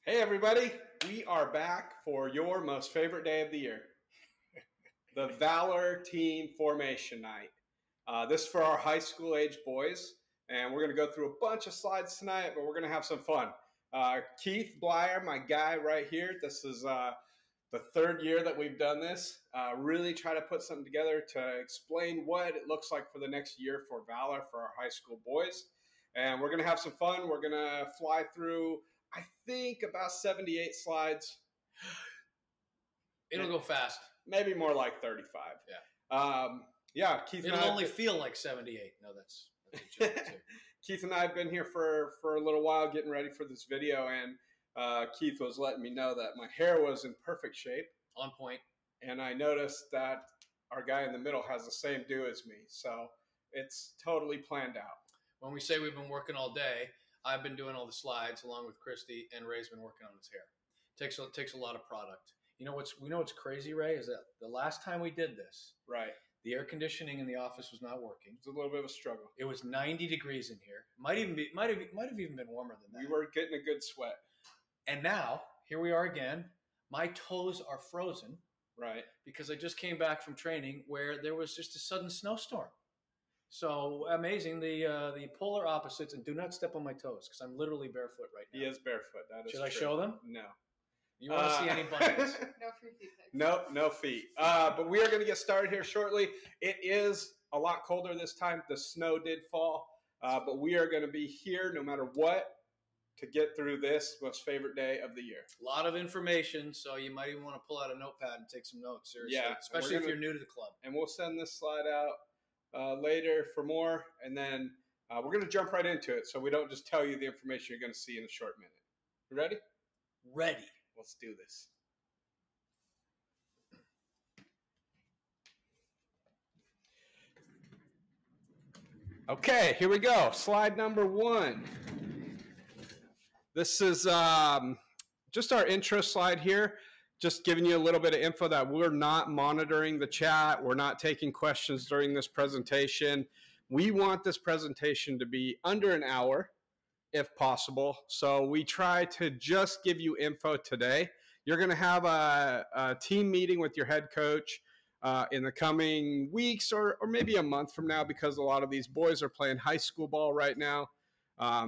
Hey everybody, we are back for your most favorite day of the year, the Valor Team Formation Night. This is for our high school age boys, and we're going to go through a bunch of slides tonight, but we're going to have some fun. Keith Blyer, my guy right here, this is the third year that we've done this. Really try to put something together to explain what it looks like for the next year for Valor for our high school boys. And we're going to have some fun. We're going to fly through, I think, about 78 slides. It'll go fast. Maybe more like 35. Yeah. Keith. It'll only feel like 78. No, that's a joke too. Keith and I have been here for a little while getting ready for this video, and Keith was letting me know that my hair was in perfect shape. On point. And I noticed that our guy in the middle has the same do as me. So it's totally planned out. When we say we've been working all day, I've been doing all the slides along with Christy, and Ray's been working on his hair. It takes a lot of product. We know what's crazy, Ray, is that the last time we did this, right, the air conditioning in the office was not working. It was a little bit of a struggle. It was 90 degrees in here. Might have even been warmer than that. We were getting a good sweat. And now here we are again. My toes are frozen. Right. Because I just came back from training where there was just a sudden snowstorm. So amazing, the polar opposites, and do not step on my toes because I'm literally barefoot right now. He is barefoot. That is Should true. I show them? No. You want to see any bunnies? No free feet. No feet. But we are going to get started here shortly. It is a lot colder this time. The snow did fall, but we are going to be here no matter what to get through this most favorite day of the year. A lot of information, so you might even want to pull out a notepad and take some notes, seriously. Yeah, especially if you're new to the club. And we'll send this slide out later for more, and then we're going to jump right into it so we don't just tell you the information you're going to see in a short minute. You ready? Ready. Let's do this. Okay, here we go. Slide number 1. This is just our intro slide here. Just giving you a little bit of info that we're not monitoring the chat. We're not taking questions during this presentation. We want this presentation to be under an hour, if possible. So we try to just give you info today. You're going to have a team meeting with your head coach in the coming weeks or maybe a month from now, because a lot of these boys are playing high school ball right now.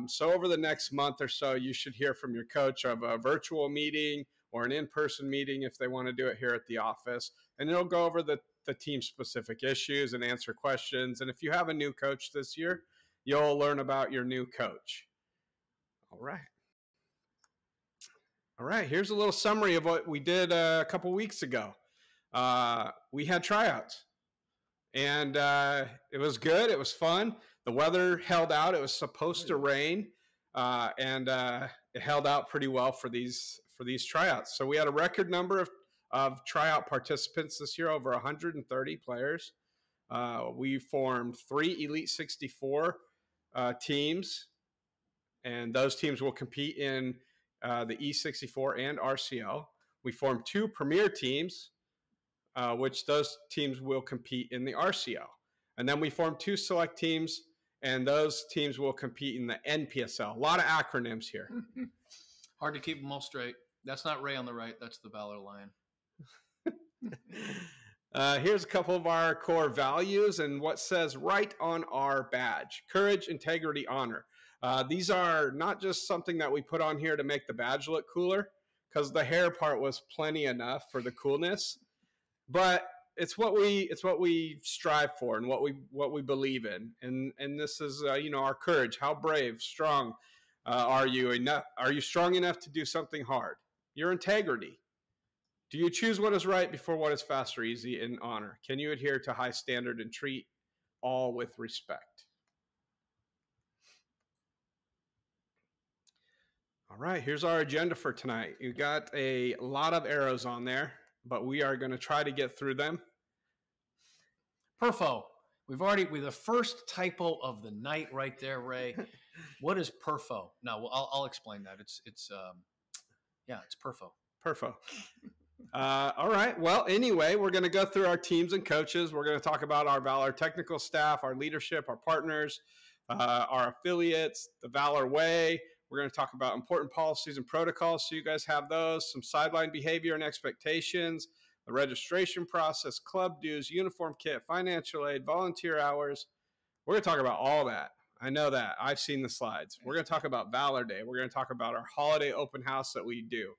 So over the next month or so, you should hear from your coach of a virtual meeting or an in-person meeting if they want to do it here at the office. And it'll go over the team-specific issues and answer questions. And if you have a new coach this year, you'll learn about your new coach. All right, here's a little summary of what we did a couple weeks ago. We had tryouts, and it was good. It was fun. The weather held out. It was supposed to rain, and it held out pretty well for these tryouts. So we had a record number of tryout participants this year, over 130 players. We formed 3 Elite 64 teams, and those teams will compete in the E64 and RCL. We formed 2 premier teams, which those teams will compete in the RCL. And then we formed 2 select teams, and those teams will compete in the NPSL. A lot of acronyms here. Hard to keep them all straight. That's not Ray on the right. That's the Valor Lion. Here's a couple of our core values and what says right on our badge: courage, integrity, honor. These are not just something that we put on here to make the badge look cooler, because the hair part was plenty enough for the coolness, but it's what we strive for and what we believe in. And this is our courage. How brave, strong are you? Are you strong enough to do something hard? Your integrity. Do you choose what is right before what is fast or easy? And honor. Can you adhere to high standard and treat all with respect? All right, here's our agenda for tonight. You got a lot of arrows on there, but we are going to try to get through them. Perfo. With the first typo of the night right there, Ray. What is perfo? No, I'll explain that. It's perfo. Perfo. All right. Well, anyway, we're going to go through our teams and coaches. We're going to talk about our Valor technical staff, our leadership, our partners, our affiliates, the Valor Way. We're going to talk about important policies and protocols, so you guys have those, some sideline behavior and expectations, the registration process, club dues, uniform kit, financial aid, volunteer hours. We're going to talk about all that. I know that. I've seen the slides. We're going to talk about Valor Day. We're going to talk about our holiday open house that we do.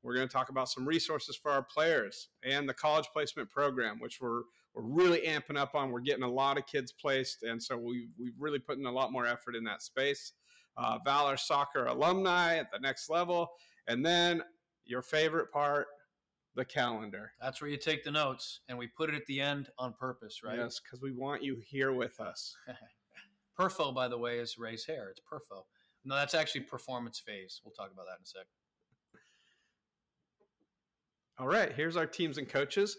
We're going to talk about some resources for our players and the college placement program, which we're really amping up on. We're getting a lot of kids placed, and so we've really put in a lot more effort in that space. Valor Soccer alumni at the next level, and then your favorite part, the calendar. That's where you take the notes, and we put it at the end on purpose, right? Yes, because we want you here with us. Perfo, by the way, is Ray's hair. It's Perfo. No, that's actually performance phase. We'll talk about that in a sec. All right, here's our teams and coaches.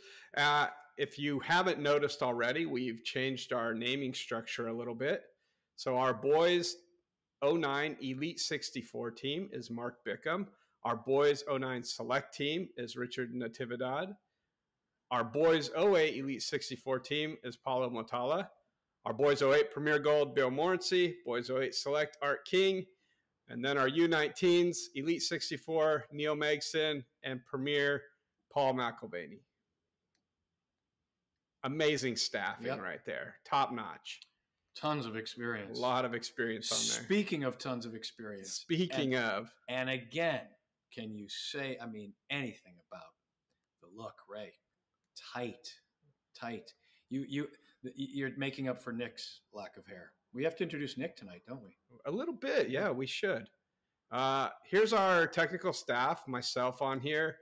If you haven't noticed already, we've changed our naming structure a little bit. So our boys 09 Elite 64 team is Mark Bickham. Our boys 09 Select team is Richard Natividad. Our boys 08 Elite 64 team is Paulo Motala. Our boys 08 Premier Gold, Bill Morency. Boys 08 Select, Art King. And then our U19s, Elite 64, Neil Megson, and Premier, Paul McElvaney. Amazing staffing right there. Top notch. Tons of experience. A lot of experience on there. Speaking of tons of experience. Speaking of. And again, can you say, anything about the look, Ray? Tight. You're making up for Nick's lack of hair. We have to introduce Nick tonight, don't we? A little bit, yeah, we should. Here's our technical staff, myself on here.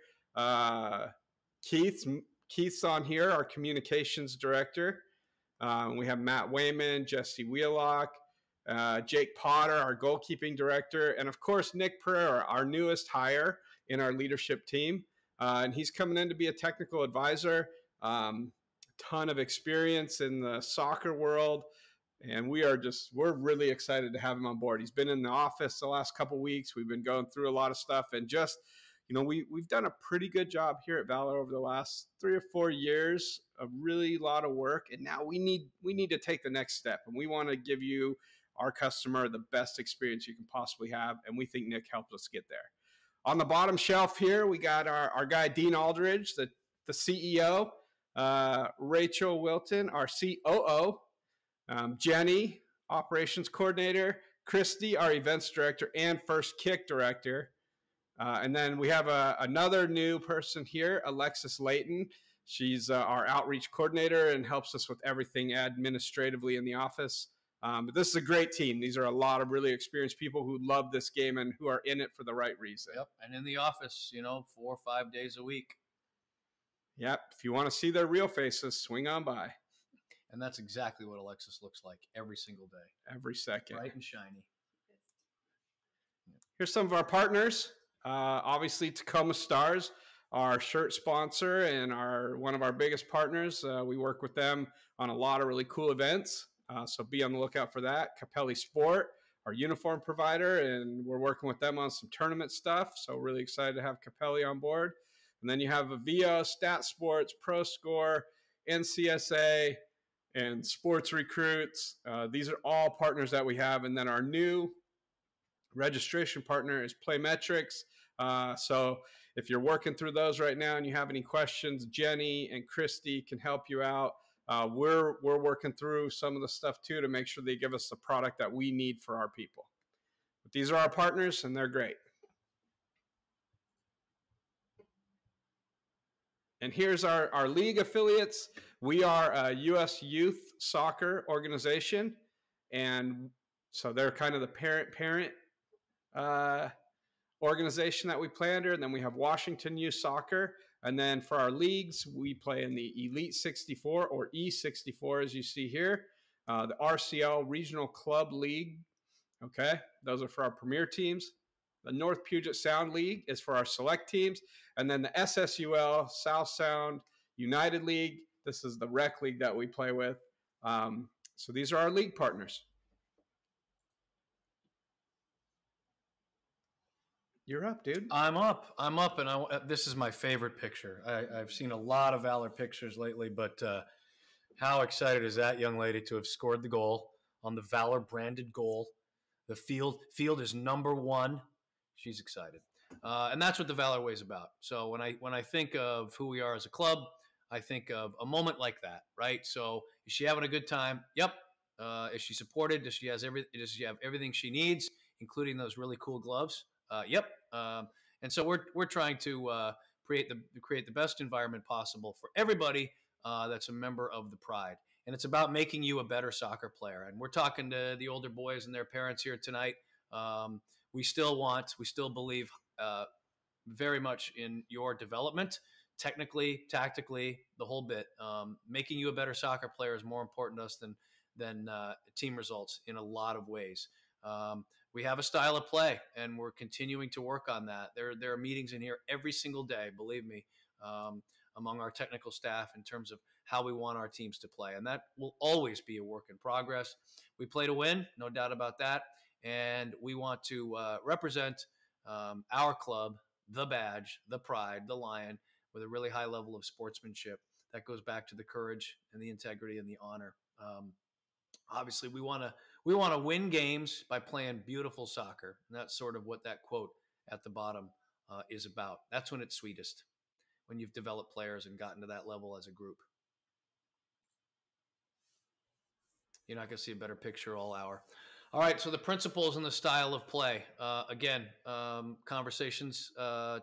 Keith's on here, our communications director. We have Matt Wayman, Jesse Wheelock, Jake Potter, our goalkeeping director, and of course, Nick Pereira, our newest hire in our leadership team. And he's coming in to be a technical advisor. Ton of experience in the soccer world. And we're really excited to have him on board. He's been in the office the last couple of weeks. We've been going through a lot of stuff, and just, we've done a pretty good job here at Valor over the last 3 or 4 years, a really lot of work. And now we need to take the next step, and we want to give you, our customer, the best experience you can possibly have. And we think Nick helped us get there. On the bottom shelf here, we got our guy, Dean Aldridge, the CEO, Rachel Wilton, our COO, Jenny, operations coordinator, Christy, our events director and first kick director. And then we have another new person here, Alexis Layton. She's our outreach coordinator and helps us with everything administratively in the office. But this is a great team. These are a lot of really experienced people who love this game and who are in it for the right reason. Yep, and in the office, 4 or 5 days a week. Yep, if you want to see their real faces, swing on by. And that's exactly what Alexis looks like every single day. Every second. Bright and shiny. Here's some of our partners. Obviously, Tacoma Stars, our shirt sponsor and one of our biggest partners. We work with them on a lot of really cool events. So be on the lookout for that. Capelli Sport, our uniform provider, and we're working with them on some tournament stuff. So really excited to have Capelli on board. And then you have Avio, Stat Sports, Pro Score, NCSA, and Sports Recruits. These are all partners that we have. And then our new registration partner is Playmetrics. So if you're working through those right now and you have any questions, Jenny and Christy can help you out. We're working through some of the stuff too to make sure they give us the product that we need for our people. But these are our partners, and they're great. And here's our league affiliates. We are a U.S. youth soccer organization, and so they're kind of the parent organization that we play under. And then we have Washington Youth Soccer. And then for our leagues, we play in the Elite 64 or E64, as you see here, the RCL Regional Club League. Okay, those are for our premier teams. The North Puget Sound League is for our select teams. And then the SSUL South Sound United League. This is the rec league that we play with. So these are our league partners. You're up, dude. I'm up, and this is my favorite picture. I've seen a lot of Valor pictures lately, but how excited is that young lady to have scored the goal on the Valor branded goal? The field is number one. She's excited. And that's what the Valor Way is about. So when I think of who we are as a club, I think of a moment like that, right? So is she having a good time? Yep. Is she supported? Does she have everything she needs, including those really cool gloves? Yep. And so we're trying to create the best environment possible for everybody that's a member of the Pride. And it's about making you a better soccer player. And we're talking to the older boys and their parents here tonight. We still believe very much in your development, technically, tactically, the whole bit. Making you a better soccer player is more important to us than team results in a lot of ways. We have a style of play, and we're continuing to work on that. There are meetings in here every single day, believe me, among our technical staff in terms of how we want our teams to play. And that will always be a work in progress. We play to win, no doubt about that. And we want to represent our club, the badge, the Pride, the Lion, with a really high level of sportsmanship. That goes back to the courage and the integrity and the honor. Obviously, we want to win games by playing beautiful soccer. And that's sort of what that quote at the bottom is about. That's when it's sweetest, when you've developed players and gotten to that level as a group. You're not going to see a better picture all hour. All right, so the principles and the style of play. Again, conversations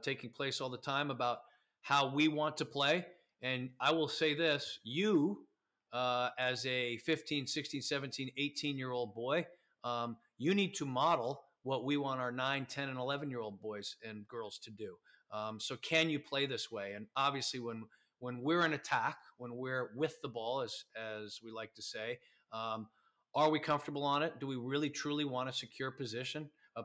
taking place all the time about how we want to play. And I will say this, you, as a 15, 16, 17, 18-year-old boy, you need to model what we want our 9, 10, and 11-year-old boys and girls to do. So can you play this way? And obviously when we're in attack, when we're with the ball, as we like to say, are we comfortable on it? Do we really truly want to secure possession? Do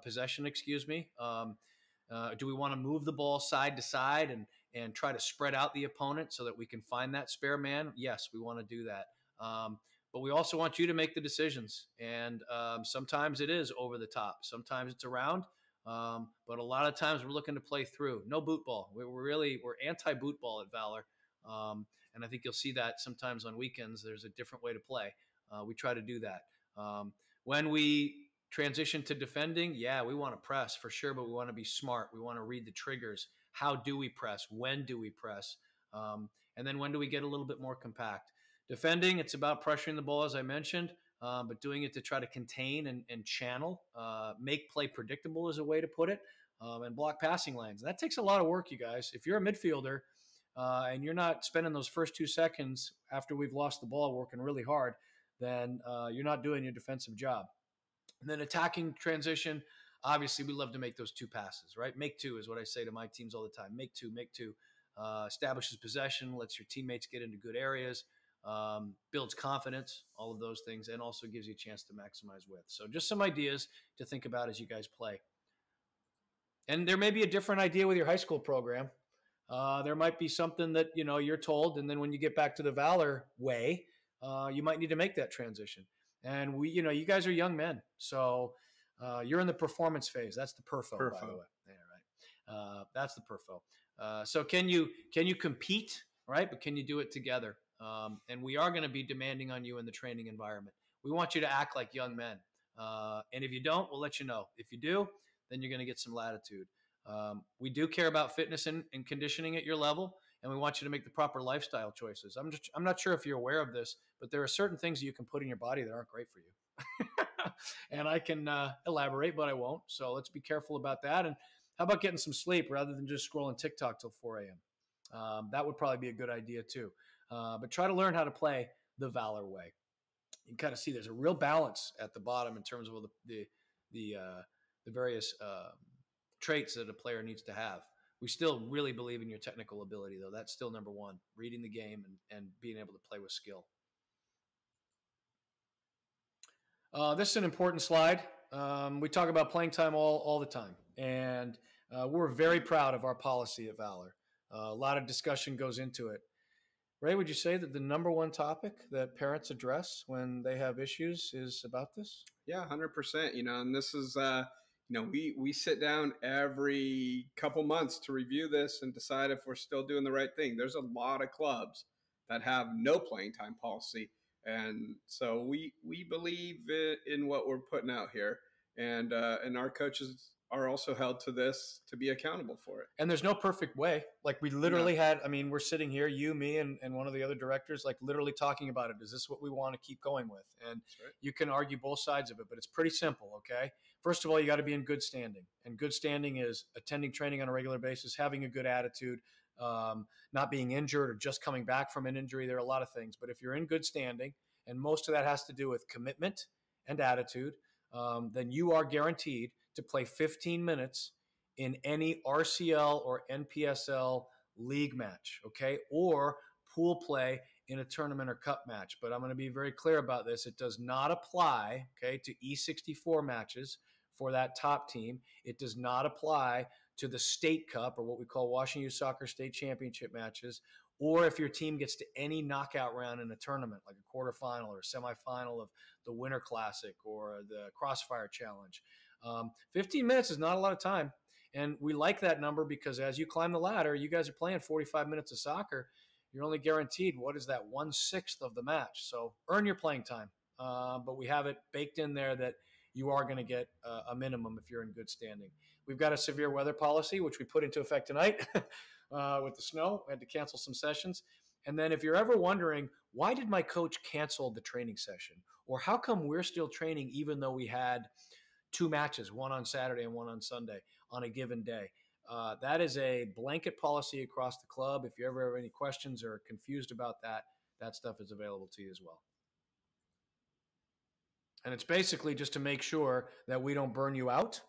we want to move the ball side to side and try to spread out the opponent so that we can find that spare man? Yes, we want to do that. But we also want you to make the decisions. And sometimes it is over the top. Sometimes it's around. But a lot of times we're looking to play through. No boot ball. We're anti-boot ball at Valor. And I think you'll see that sometimes on weekends. There's a different way to play. We try to do that. When we transition to defending, yeah, we want to press for sure, but we want to be smart. We want to read the triggers. How do we press? When do we press? And then when do we get a little bit more compact? Defending, it's about pressuring the ball, as I mentioned, but doing it to try to contain and channel, make play predictable is a way to put it, and block passing lanes. That takes a lot of work, you guys. If you're a midfielder and you're not spending those first 2 seconds after we've lost the ball working really hard, then you're not doing your defensive job. And then attacking transition, obviously we love to make those 2 passes, right? Make 2 is what I say to my teams all the time. Make 2. Establishes possession, lets your teammates get into good areas, builds confidence, all of those things, and also gives you a chance to maximize width. So just some ideas to think about as you guys play. And there may be a different idea with your high school program. There might be something that, you're told, and then when you get back to the Valor way, you might need to make that transition. And you guys are young men, so you're in the performance phase. That's the perfo, by the way. Yeah, right. That's the perfo. So can you compete, right? But can you do it together? And we are going to be demanding on you in the training environment. We want you to act like young men. And if you don't, we'll let you know. If you do, then you're going to get some latitude. We do care about fitness and conditioning at your level, and we want you to make the proper lifestyle choices. I'm not sure if you're aware of this, but there are certain things that you can put in your body that aren't great for you. And I can elaborate, but I won't. So let's be careful about that. And how about getting some sleep rather than just scrolling TikTok till 4 a.m.? That would probably be a good idea too. But try to learn how to play the Valor way. You can kind of see there's a real balance at the bottom in terms of the various traits that a player needs to have. We still really believe in your technical ability, though. That's still number one, reading the game and being able to play with skill. This is an important slide. We talk about playing time all the time, and we're very proud of our policy at Valor. A lot of discussion goes into it. Ray, would you say that the number one topic that parents address when they have issues is about this? Yeah, 100%. And this is, we sit down every couple months to review this and decide if we're still doing the right thing. There's a lot of clubs that have no playing time policy. And so we believe in what we're putting out here. and our coaches are also held to this to be accountable for it. And there's no perfect way. Like we literally had, I mean, we're sitting here, you, me, and one of the other directors, like literally talking about it. Is this what we want to keep going with? And right. You can argue both sides of it, but it's pretty simple, okay? First of all, you got to be in good standing. And good standing is attending training on a regular basis, having a good attitude, not being injured or just coming back from an injury. There are a lot of things. But if you're in good standing, and most of that has to do with commitment and attitude, then you are guaranteed to play 15 minutes in any RCL or NPSL league match, okay, or pool play in a tournament or cup match. But I'm going to be very clear about this. It does not apply, okay, to E64 matches for that top team. It does not apply to the state cup, or what we call Washington Youth Soccer State Championship matches, or if your team gets to any knockout round in a tournament, like a quarterfinal or semifinal of the Winter Classic or the Crossfire Challenge. 15 minutes is not a lot of time. And we like that number because as you climb the ladder, you guys are playing 45 minutes of soccer. You're only guaranteed, what is that, 1/6 of the match. So earn your playing time. But we have it baked in there that you are going to get a minimum if you're in good standing. We've got a severe weather policy, which we put into effect tonight with the snow. We had to cancel some sessions. And then if you're ever wondering, why did my coach cancel the training session? Or how come we're still training even though we had 2 matches, one on Saturday and one on Sunday on a given day? That is a blanket policy across the club. If you ever have any questions or confused about that, that stuff is available to you as well. And it's basically just to make sure that we don't burn you out,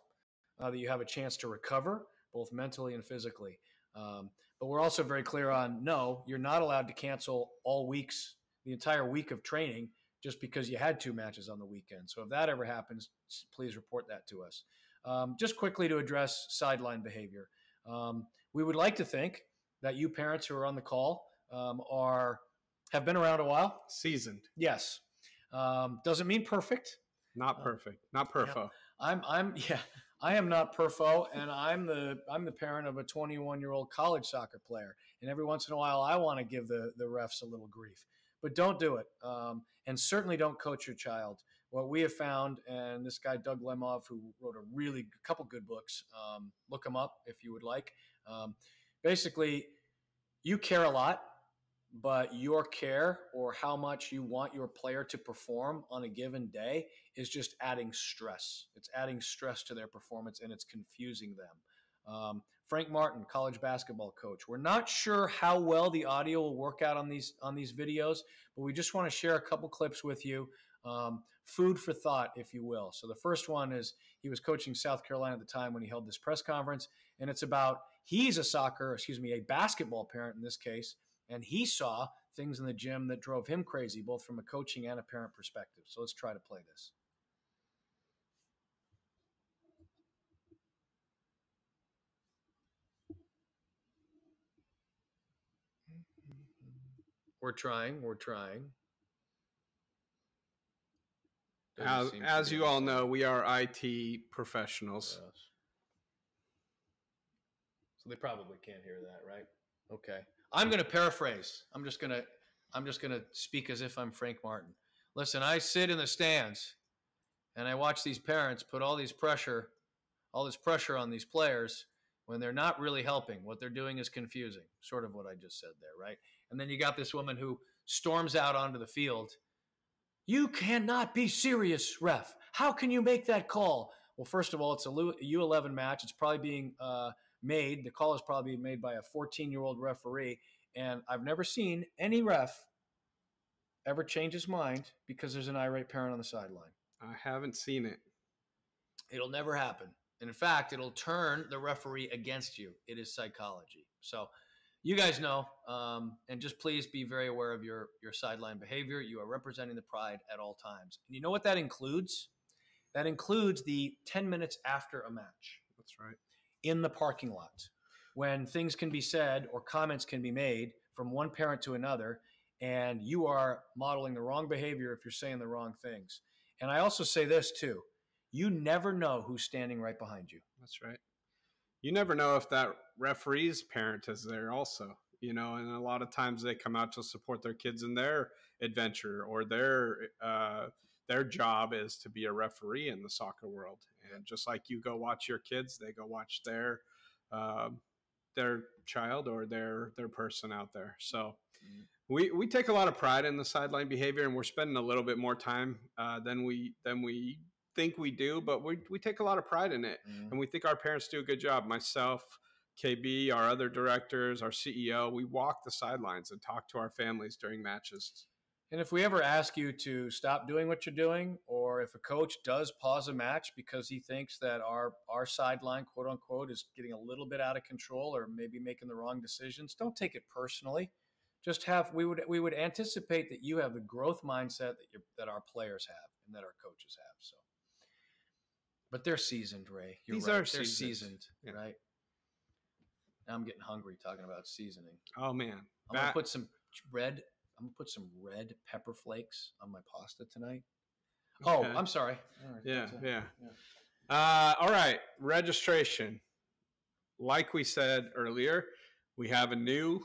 that you have a chance to recover, both mentally and physically. But we're also very clear on, no, you're not allowed to cancel all weeks, the entire week of training, just because you had 2 matches on the weekend. So if that ever happens, please report that to us. Just quickly to address sideline behavior. We would like to think that you parents who are on the call have been around a while. Seasoned. Yes. Doesn't mean perfect. Not perfect. Not perfo. Yeah, I am not perfo, and I'm the parent of a 21-year-old college soccer player. And every once in a while, I want to give the refs a little grief. But don't do it. And certainly don't coach your child. What we have found, and this guy, Doug Lemov, who wrote a couple good books, look him up if you would like. Basically, you care a lot, but your care or how much you want your player to perform on a given day is just adding stress. It's adding stress to their performance, and it's confusing them. Frank Martin, college basketball coach. We're not sure how well the audio will work out on these videos, but we just want to share a couple clips with you. Food for thought, if you will. So the first one is he was coaching South Carolina at the time when he held this press conference, and it's about he's a basketball parent in this case, and he saw things in the gym that drove him crazy, both from a coaching and a parent perspective. So let's try to play this. We're trying. As you all know, we are IT professionals. Yes. So they probably can't hear that, right? Okay. I'm going to paraphrase. I'm just going to speak as if I'm Frank Martin. Listen, I sit in the stands and I watch these parents put all this pressure on these players when they're not really helping. What they're doing is confusing, sort of what I just said there, right? And then you got this woman who storms out onto the field. You cannot be serious, ref. How can you make that call? Well, first of all, it's a U11 match. It's probably being made. The call is probably being made by a 14-year-old referee. And I've never seen any ref ever change his mind because there's an irate parent on the sideline. I haven't seen it. It'll never happen. And in fact, it'll turn the referee against you. It is psychology. So you guys know, and just please be very aware of your sideline behavior. You are representing the pride at all times. And you know what that includes? That includes the 10 minutes after a match. That's right. In the parking lot, when things can be said or comments can be made from one parent to another, and you are modeling the wrong behavior if you're saying the wrong things. And I also say this too. You never know who's standing right behind you. That's right. You never know if that referee's parent is there also, and a lot of times they come out to support their kids in their adventure or their their job is to be a referee in the soccer world. And just like you go watch your kids, they go watch their child or their person out there. So we take a lot of pride in the sideline behavior, and we're spending a little bit more time than we think we do, but we take a lot of pride in it, and we think our parents do a good job. Myself, KB, our other directors, our CEO, we walk the sidelines and talk to our families during matches. And if we ever ask you to stop doing what you're doing, or if a coach does pause a match because he thinks that our sideline, quote unquote, is getting a little bit out of control or maybe making the wrong decisions, don't take it personally. Just we would anticipate that you have the growth mindset that our players have and that our coaches have. So, but they're seasoned, Ray. They're seasoned, yeah. Right? Now I'm getting hungry talking about seasoning. Oh man, I'm gonna put some red pepper flakes on my pasta tonight. Okay. Oh, I'm sorry. Yeah. All right, registration. Like we said earlier, we have a new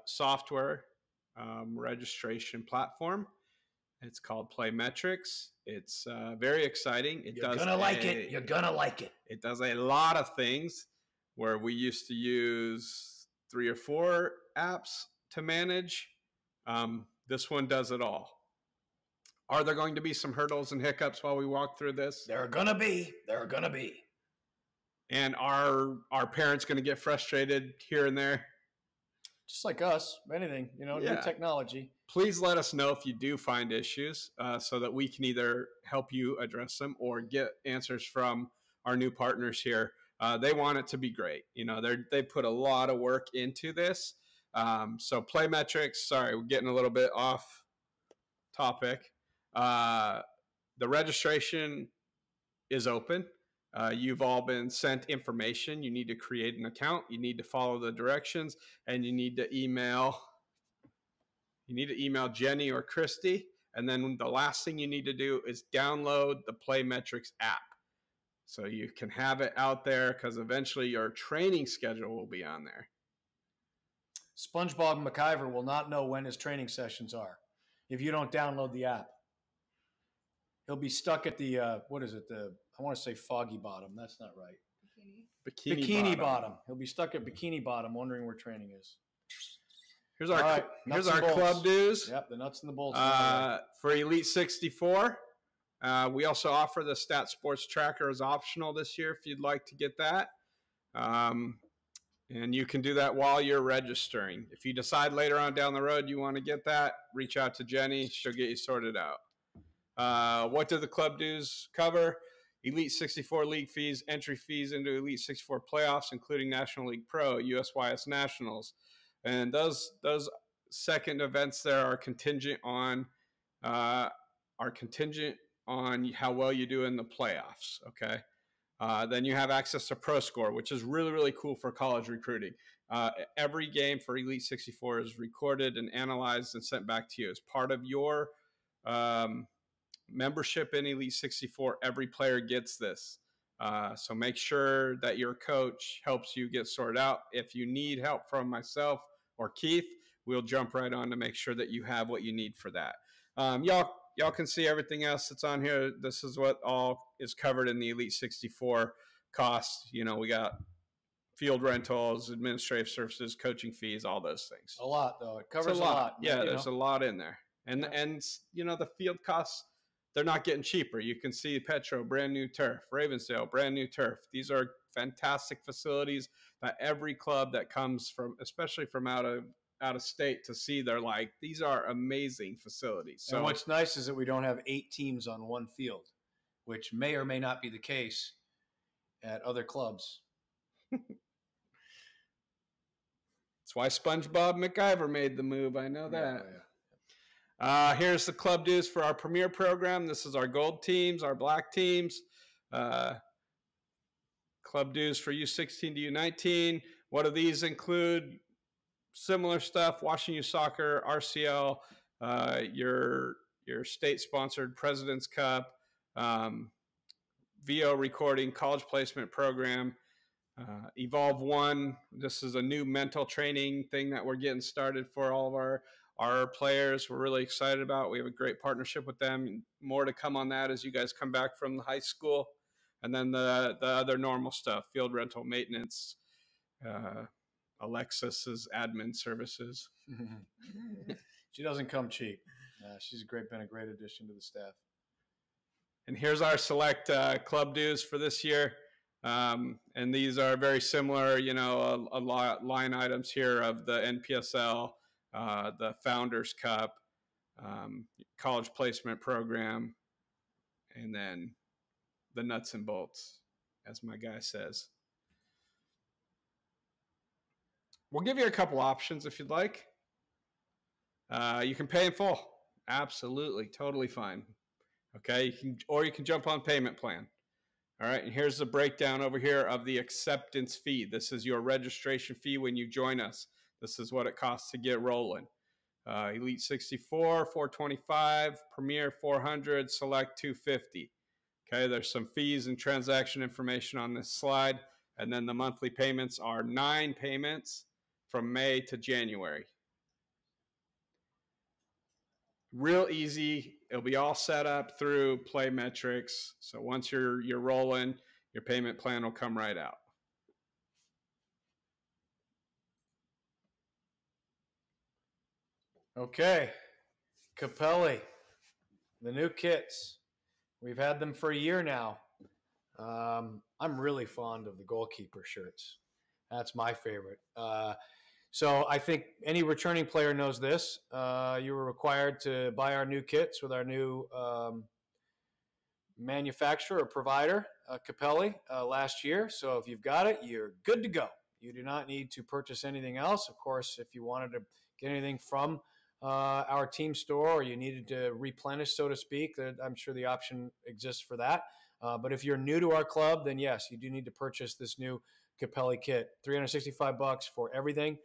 software registration platform. It's called Playmetrics. It's very exciting. You're gonna like it. You're gonna like it. It does a lot of things where we used to use 3 or 4 apps to manage. This one does it all. Are there going to be some hurdles and hiccups while we walk through this? There are gonna be. And are our parents going to get frustrated here and there? Just like us, anything, new technology. Please let us know if you do find issues so that we can either help you address them or get answers from our new partners here. They want it to be great. They put a lot of work into this. So Playmetrics, sorry, we're getting a little bit off topic. The registration is open. You've all been sent information. You need to create an account. You need to follow the directions, and you need to email Jenny or Christy. And then the last thing you need to do is download the Playmetrics app, so you can have it out there, because eventually your training schedule will be on there. SpongeBob McIver will not know when his training sessions are if you don't download the app. He'll be stuck at the I want to say Foggy Bottom. That's not right. Bikini Bottom. He'll be stuck at Bikini Bottom wondering where training is. Here's our club dues. Yep, the nuts and the bolts. For Elite 64, we also offer the Stat Sports Tracker as optional this year if you'd like to get that. And you can do that while you're registering. If you decide later on down the road you want to get that, reach out to Jenny. She'll get you sorted out. What do the club dues cover? Elite 64 league fees, entry fees into Elite 64 playoffs, including National League Pro, USYS Nationals. And those second events there are contingent on how well you do in the playoffs, okay? Then you have access to Pro Score, which is really, really cool for college recruiting. Every game for Elite 64 is recorded and analyzed and sent back to you. As part of your membership in Elite 64, every player gets this. So make sure that your coach helps you get sorted out. If you need help from myself or Keith, we'll jump right on to make sure that you have what you need for that. Y'all can see everything else that's on here. This is what all is covered in the Elite 64 costs. We got field rentals, administrative services, coaching fees, all those things. A lot, though. It covers a lot. Yeah, there's a lot in there. And the field costs, they're not getting cheaper. You can see Petro, brand new turf. Ravensdale, brand new turf. These are fantastic facilities that every club that comes from, especially from out of state to see, they're like, these are amazing facilities. So and what's nice is that we don't have 8 teams on one field, which may or may not be the case at other clubs. That's why SpongeBob McIver made the move. I know that. Yeah. Here's the club dues for our premier program. This is our gold teams, our black teams. Club dues for U16-U19. What do these include? Similar stuff: Washington Youth Soccer, RCL, your state-sponsored President's Cup, VO recording, college placement program, Evolve One. This is a new mental training thing that we're getting started for all of our players we're really excited about. We have a great partnership with them. More to come on that as you guys come back from the high school. And then the other normal stuff, field rental, maintenance, Alexis's admin services. She doesn't come cheap. She's been a great addition to the staff. And here's our select club dues for this year. And these are very similar, a lot line items here of the NPSL, the Founders Cup, college placement program, and then the nuts and bolts, as my guy says. We'll give you a couple options if you'd like. You can pay in full. Absolutely, totally fine. Okay, you can jump on payment plan. All right, and here's the breakdown over here of the acceptance fee. This is your registration fee when you join us. This is what it costs to get rolling. Elite 64, 425, Premier 400, Select 250. Okay, there's some fees and transaction information on this slide. And then the monthly payments are 9 payments from May to January. Real easy. It'll be all set up through Playmetrics. So once you're rolling, your payment plan will come right out. Okay, Capelli, the new kits. We've had them for a year now. I'm really fond of the goalkeeper shirts. That's my favorite. So I think any returning player knows this. You were required to buy our new kits with our new manufacturer or provider, Capelli, last year. So if you've got it, you're good to go. You do not need to purchase anything else. Of course, if you wanted to get anything from our team store or you needed to replenish, so to speak, I'm sure the option exists for that. But if you're new to our club, then yes, you do need to purchase this new Capelli kit. $365 for everything,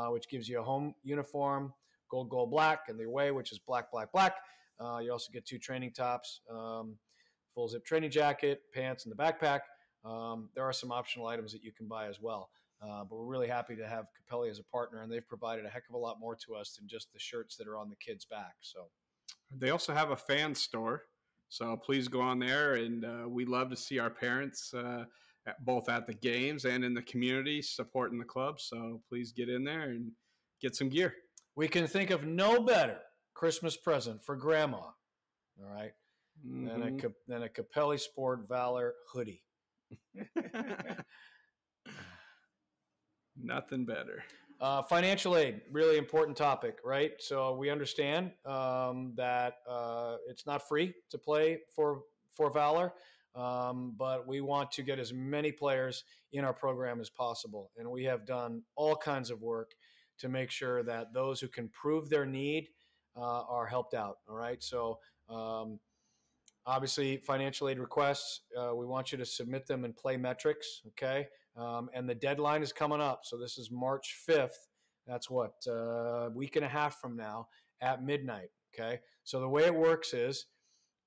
which gives you a home uniform, gold, gold, black, and the away, which is black, black, black. You also get 2 training tops, full zip training jacket, pants, and the backpack. There are some optional items that you can buy as well. But we're really happy to have Capelli as a partner, and they've provided a heck of a lot more to us than just the shirts that are on the kids' back. So they also have a fan store, so please go on there, and we love to see our parents both at the games and in the community supporting the club. So please get in there and get some gear. We can think of no better Christmas present for Grandma, all right, than a Capelli Sport Valor hoodie. Nothing better. Financial aid, really important topic, right? So we understand that it's not free to play for Valor, but we want to get as many players in our program as possible. And we have done all kinds of work to make sure that those who can prove their need are helped out, all right? So obviously, financial aid requests, we want you to submit them in Playmetrics, okay? And the deadline is coming up. So this is March 5th. That's what, a week and a half from now at midnight, okay? So the way it works is,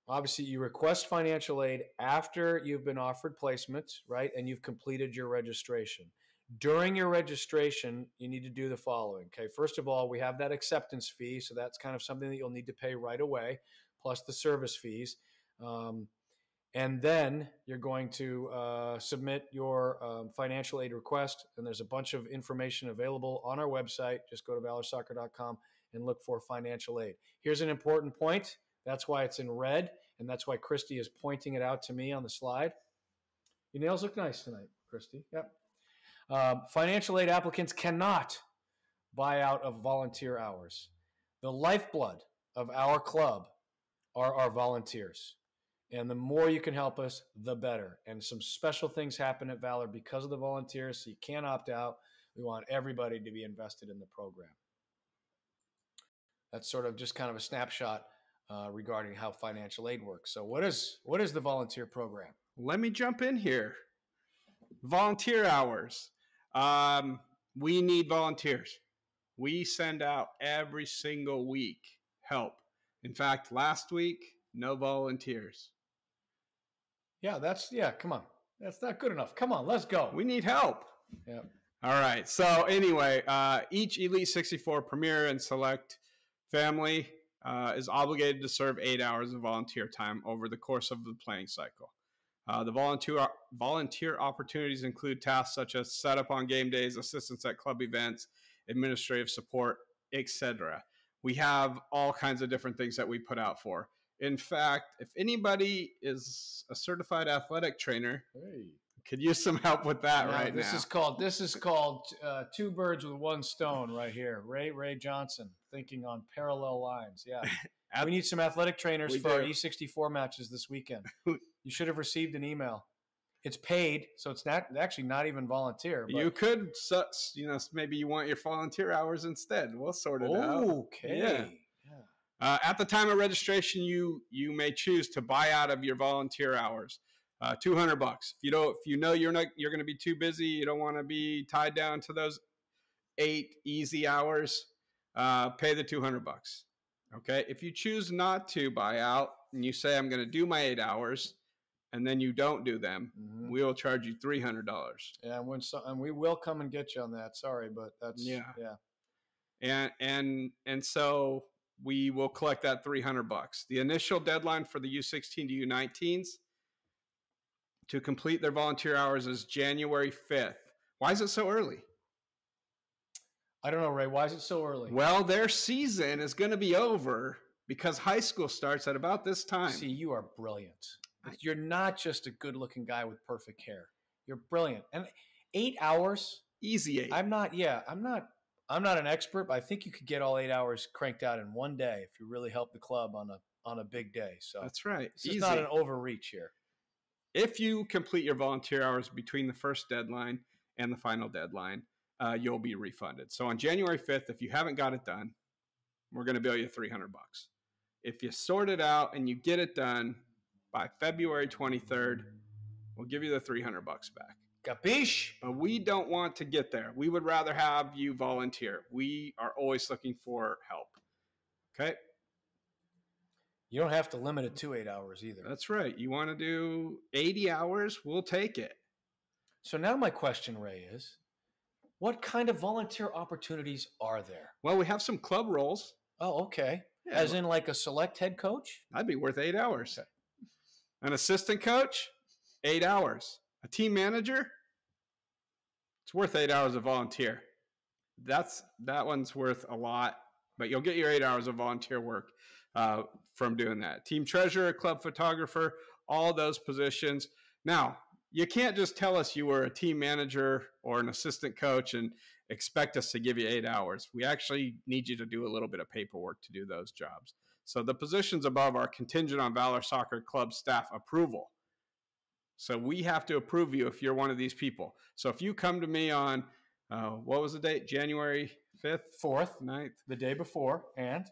obviously, you request financial aid after you've been offered placement, right? And you've completed your registration. During your registration, you need to do the following, okay? First of all, we have that acceptance fee. So that's kind of something that you'll need to pay right away, plus the service fees. And then you're going to submit your financial aid request, and there's a bunch of information available on our website. Just go to valorsoccer.com and look for financial aid. Here's an important point. That's why it's in red, and that's why Christy is pointing it out to me on the slide. Your nails look nice tonight, Christy. Yep. Financial aid applicants cannot buy out of volunteer hours. The lifeblood of our club are our volunteers. And the more you can help us, the better. And some special things happen at Valor because of the volunteers, so you can't opt out. We want everybody to be invested in the program. That's sort of just kind of a snapshot regarding how financial aid works. So what is the volunteer program? Let me jump in here. Volunteer hours. We need volunteers. We send out every single week help. In fact, last week, no volunteers. Yeah, come on. That's not good enough. Come on, let's go. We need help. Yeah. All right. So anyway, each Elite 64 Premier and Select family is obligated to serve 8 hours of volunteer time over the course of the playing cycle. The volunteer opportunities include tasks such as setup on game days, assistance at club events, administrative support, etc. We have all kinds of different things that we put out for. In fact, if anybody is a certified athletic trainer, could use some help with that now. This is called two birds with one stone right here. Ray Johnson thinking on parallel lines. Yeah. We need some athletic trainers for our E64 matches this weekend. You should have received an email. It's paid, so it's actually not even volunteer. But you could, maybe you want your volunteer hours instead. We'll sort it out. Okay. Yeah. At the time of registration, you may choose to buy out of your volunteer hours. $200. If you know you're going to be too busy, you don't want to be tied down to those 8 easy hours, pay the $200. Okay. If you choose not to buy out and you say, I'm going to do my 8 hours, and then you don't do them, we will charge you $300. Yeah. And we will come and get you on that. Sorry, but that's, yeah. And so we will collect that $300. The initial deadline for the U16-U19s to complete their volunteer hours is January 5th. Why is it so early? I don't know, Ray. Why is it so early? Well, their season is going to be over because high school starts at about this time. See, you are brilliant. You're not just a good-looking guy with perfect hair. You're brilliant. And 8 hours? Easy 8. I'm not an expert, but I think you could get all 8 hours cranked out in one day if you really help the club on a big day. So that's right. It's not an overreach here. If you complete your volunteer hours between the first deadline and the final deadline, you'll be refunded. So on January 5th, if you haven't got it done, we're going to bill you $300. If you sort it out and you get it done by February 23rd, we'll give you the $300 back. Capiche? But we don't want to get there. We would rather have you volunteer. We are always looking for help. Okay? You don't have to limit it to 8 hours either. That's right. You want to do 80 hours, we'll take it. So now my question, Ray, is what kind of volunteer opportunities are there? Well, we have some club roles. Oh, okay. Yeah, as in like a select head coach? That'd be worth 8 hours. Okay. An assistant coach, 8 hours. A team manager, it's worth 8 hours of volunteer. That one's worth a lot, but you'll get your 8 hours of volunteer work from doing that. Team treasurer, club photographer, all those positions. Now, you can't just tell us you were a team manager or an assistant coach and expect us to give you 8 hours. We actually need you to do a little bit of paperwork to do those jobs. So the positions above are contingent on Valor Soccer Club staff approval. So we have to approve you if you're one of these people. So if you come to me on, what was the date? January 5th? 4th. 9th? The day before. And?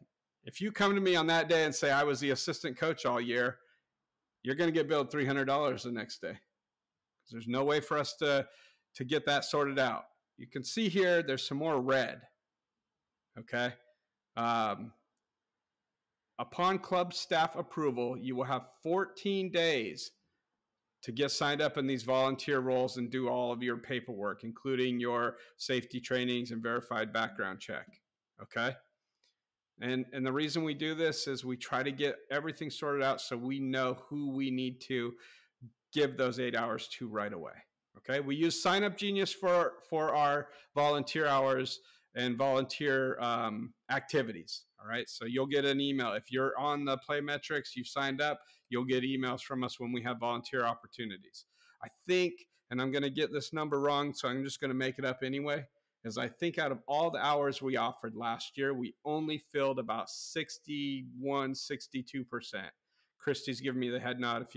If you come to me on that day and say I was the assistant coach all year, you're going to get billed $300 the next day. Because there's no way for us to get that sorted out. You can see here there's some more red. Okay? Upon club staff approval, you will have 14 days to get signed up in these volunteer roles and do all of your paperwork, including your safety trainings and verified background check. Okay? And the reason we do this is we try to get everything sorted out so we know who we need to give those 8 hours to right away. Okay? We use Sign Up Genius for our volunteer hours and volunteer activities. All right? So you'll get an email. If you're on the Play Metrics, you've signed up, you'll get emails from us when we have volunteer opportunities. I think, and I'm going to get this number wrong, so I'm just going to make it up anyway, is I think out of all the hours we offered last year, we only filled about 61, 62%. Christy's giving me the head nod. If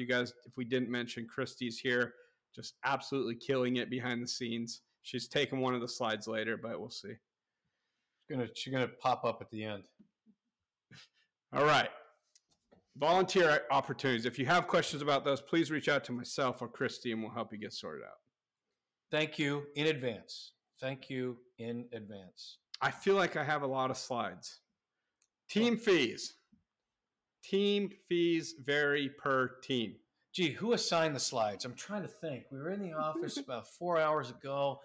we didn't mention Christy's here, just absolutely killing it behind the scenes. She's taking one of the slides later, but we'll see. She's gonna pop up at the end. All right. Volunteer opportunities. If you have questions about those, please reach out to myself or Christy and we'll help you get sorted out. Thank you in advance. Thank you in advance. I feel like I have a lot of slides. Team fees. Team fees vary per team. Gee, who assigned the slides? I'm trying to think. We were in the office about 4 hours ago,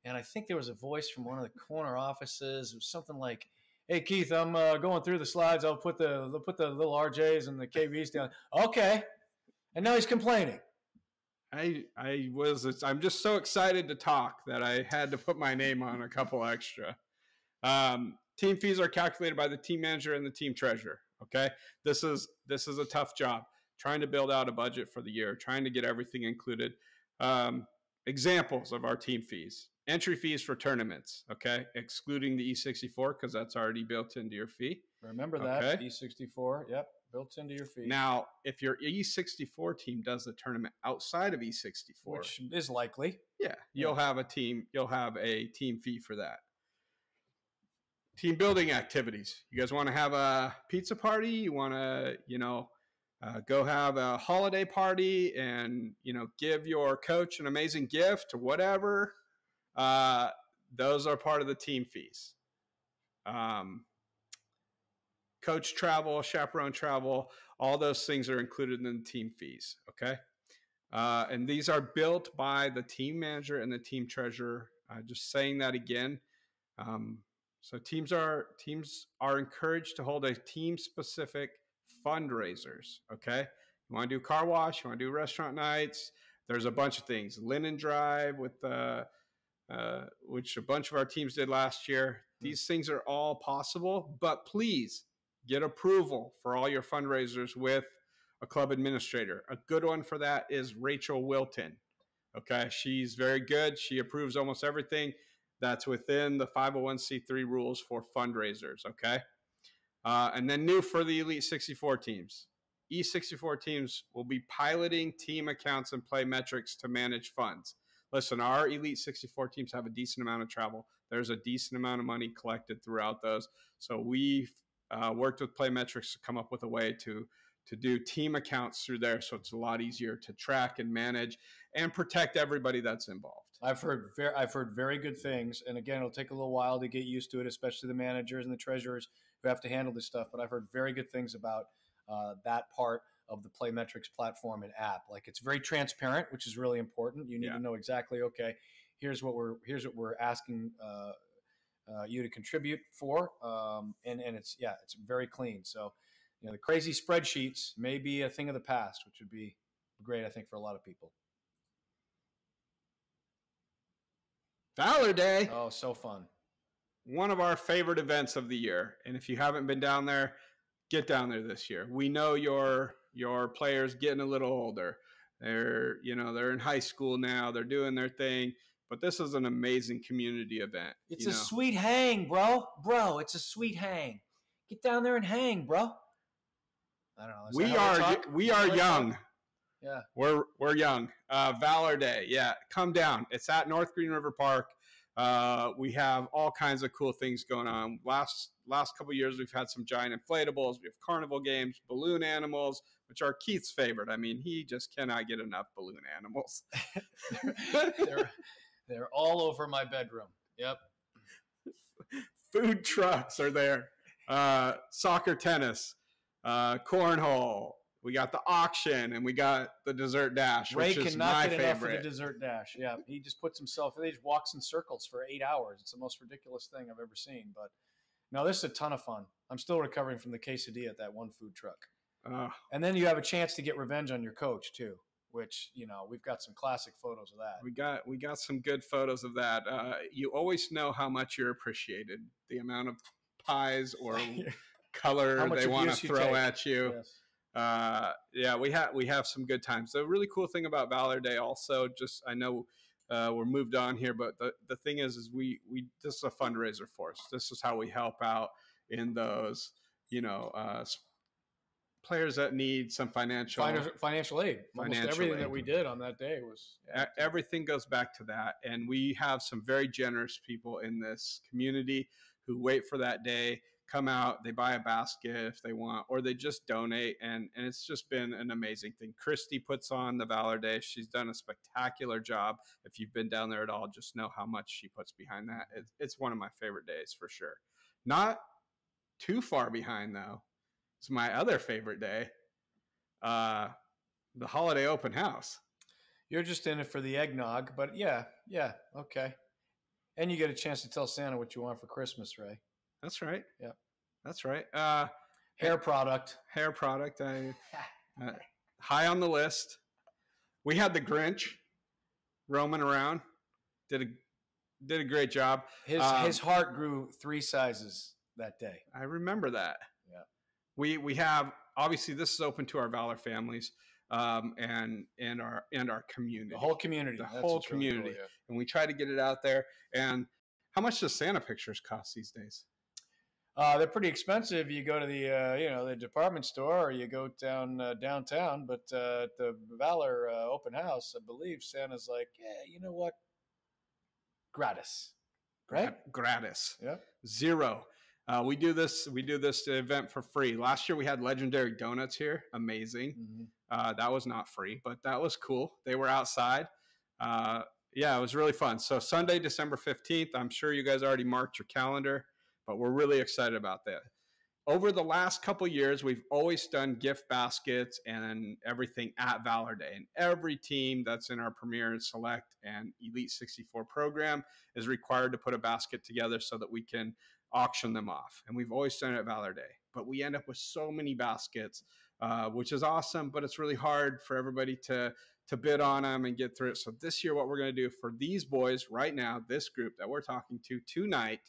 and I think there was a voice from one of the corner offices. It was something like, Hey Keith, I'm going through the slides. I'll put the little RJs and the KBs down. Okay, and now he's complaining. I'm just so excited to talk that I had to put my name on a couple extra. Team fees are calculated by the team manager and the team treasurer. Okay, this is a tough job, trying to build out a budget for the year, trying to get everything included. Examples of our team fees: entry fees for tournaments, okay, excluding the E64 because that's already built into your fee. Remember that, okay. E64, yep, built into your fee. Now, if your E64 team does a tournament outside of E64, which is likely, you'll have a team fee for that. Team building activities. You guys want to have a pizza party? You want to, go have a holiday party and, give your coach an amazing gift or whatever. Those are part of the team fees. Coach travel, chaperone travel, all those things are included in the team fees. Okay. And these are built by the team manager and the team treasurer. Just saying that again. So teams are encouraged to hold a team-specific fundraisers, okay? You want to do car wash, you want to do restaurant nights, there's a bunch of things. Linen drive, with which a bunch of our teams did last year. These things are all possible, but please get approval for all your fundraisers with a club administrator. A good one for that is Rachel Wilton, okay? She's very good. She approves almost everything that's within the 501c3 rules for fundraisers, okay? And then new for the Elite 64 teams. E64 teams will be piloting team accounts and play metrics to manage funds. Listen, our Elite 64 teams have a decent amount of travel. There's a decent amount of money collected throughout those. So we've worked with play metrics to come up with a way to do team accounts through there, so it's a lot easier to track and manage and protect everybody that's involved. I've heard very good things, and again, it'll take a little while to get used to it, especially the managers and the treasurers who have to handle this stuff. But I've heard very good things about that part of the Playmetrics platform and app. Like, it's very transparent, which is really important. You need to know exactly, okay, here's what we're asking you to contribute for, and it's very clean. So, the crazy spreadsheets may be a thing of the past, which would be great, I think, for a lot of people. Valor Day. Oh, so fun. One of our favorite events of the year. And if you haven't been down there, get down there this year. We know your players getting a little older. They're in high school now. They're doing their thing. But this is an amazing community event. It's a sweet hang, bro. Bro, it's a sweet hang. Get down there and hang, bro. I don't know. We are young. Yeah, we're young. Valor Day, yeah, come down. It's at North Green River Park. We have all kinds of cool things going on. Last couple of years, we've had some giant inflatables. We have carnival games, balloon animals, which are Keith's favorite. I mean, he just cannot get enough balloon animals. they're all over my bedroom. Yep. Food trucks are there. Soccer, tennis, cornhole. We got the auction, and we got the dessert dash, which is my favorite. Ray cannot get enough of the dessert dash. Yeah, he just puts himself. He just walks in circles for 8 hours. It's the most ridiculous thing I've ever seen. But no, this is a ton of fun. I'm still recovering from the quesadilla at that one food truck. And then you have a chance to get revenge on your coach too, which we've got some classic photos of that. We got some good photos of that. You always know how much you're appreciated. The amount of pies or color they want to throw at you. Yes. We have some good times. The really cool thing about Valor Day also, just I know we're moved on here, but the thing is we this is a fundraiser for us. This is how we help out in those players that need some financial aid. Almost everything aid. That we did on that day was everything goes back to that, and we have some very generous people in this community who wait for that day. Come out, they buy a basket if they want, or they just donate, and it's just been an amazing thing. Christy puts on the Valor Day. She's done a spectacular job. If you've been down there at all, just know how much she puts behind that. It's one of my favorite days for sure. Not too far behind, though. It's my other favorite day, the holiday open house. You're just in it for the eggnog, but yeah, okay. And you get a chance to tell Santa what you want for Christmas, Ray. That's right. Yeah. That's right. Hair product. Hair product. High on the list. We had the Grinch roaming around. Did a great job. His heart grew 3 sizes that day. I remember that. Yeah. We have, obviously, this is open to our Valor families, and our community. The whole community. That's whole community. Really cool, yeah. And we try to get it out there. And how much does Santa pictures cost these days? They're pretty expensive. You go to the department store, or you go downtown. But at the Valor open house, I believe Santa's like, yeah, you know what? Gratis, right? Gratis. Yeah. Zero. We do this event for free. Last year we had legendary donuts here. Amazing. Mm-hmm. That was not free, but that was cool. They were outside. Yeah, it was really fun. So Sunday, December 15th. I'm sure you guys already marked your calendar, but we're really excited about that. Over the last couple years, we've always done gift baskets and everything at Valor Day. And every team that's in our Premier, Select, and Elite 64 program is required to put a basket together so that we can auction them off. And we've always done it at Valor Day. But we end up with so many baskets, which is awesome, but it's really hard for everybody to bid on them and get through it. So this year, what we're going to do for these boys right now, this group that we're talking to tonight,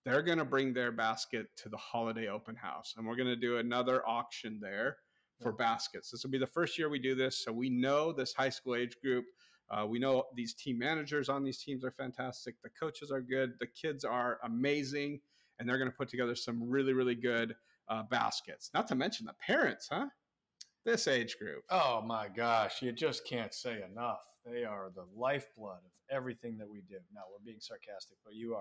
they're going to bring their basket to the holiday open house. And we're going to do another auction there for baskets. This will be the first year we do this. So we know this high school age group. We know these team managers on these teams are fantastic. The coaches are good. The kids are amazing. And they're going to put together some really, really good baskets. Not to mention the parents, huh? This age group. Oh, my gosh. You just can't say enough. They are the lifeblood of everything that we do. No, we're being sarcastic, but you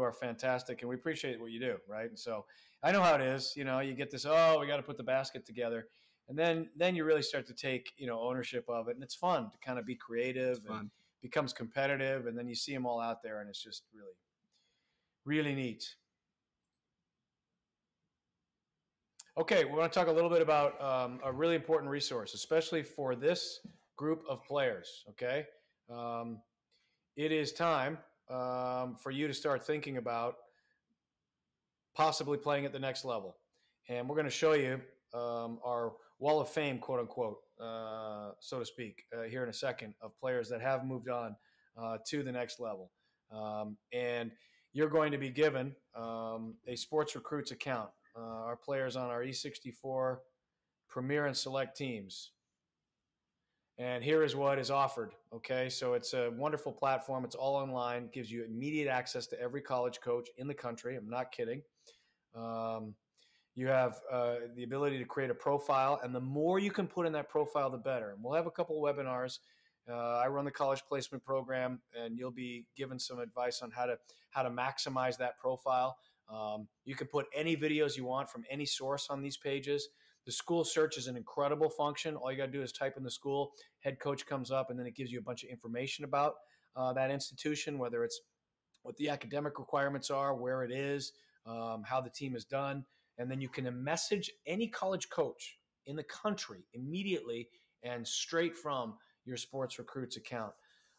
are fantastic, and we appreciate what you do, right? And so I know how it is. You get this, we got to put the basket together. And then you really start to take, ownership of it. And it's fun to kind of be creative and becomes competitive. And then you see them all out there, and it's just really, really neat. Okay, we want to talk a little bit about a really important resource, especially for this group of players, okay? It is time for you to start thinking about possibly playing at the next level. And we're going to show you our wall of fame, quote unquote, so to speak, here in a second, of players that have moved on to the next level. And you're going to be given a Sports Recruits account. Our players on our E64 Premier and Select teams. And here is what is offered, okay? So it's a wonderful platform. It's all online, gives you immediate access to every college coach in the country. I'm not kidding. You have the ability to create a profile, and the more you can put in that profile, the better. And we'll have a couple of webinars. I run the college placement program, and you'll be given some advice on how to maximize that profile. You can put any videos you want from any source on these pages. The school search is an incredible function. All you got to do is type in the school, head coach comes up, and then it gives you a bunch of information about that institution, whether it's what the academic requirements are, where it is, how the team is done. And then you can message any college coach in the country immediately and straight from your Sports Recruits account.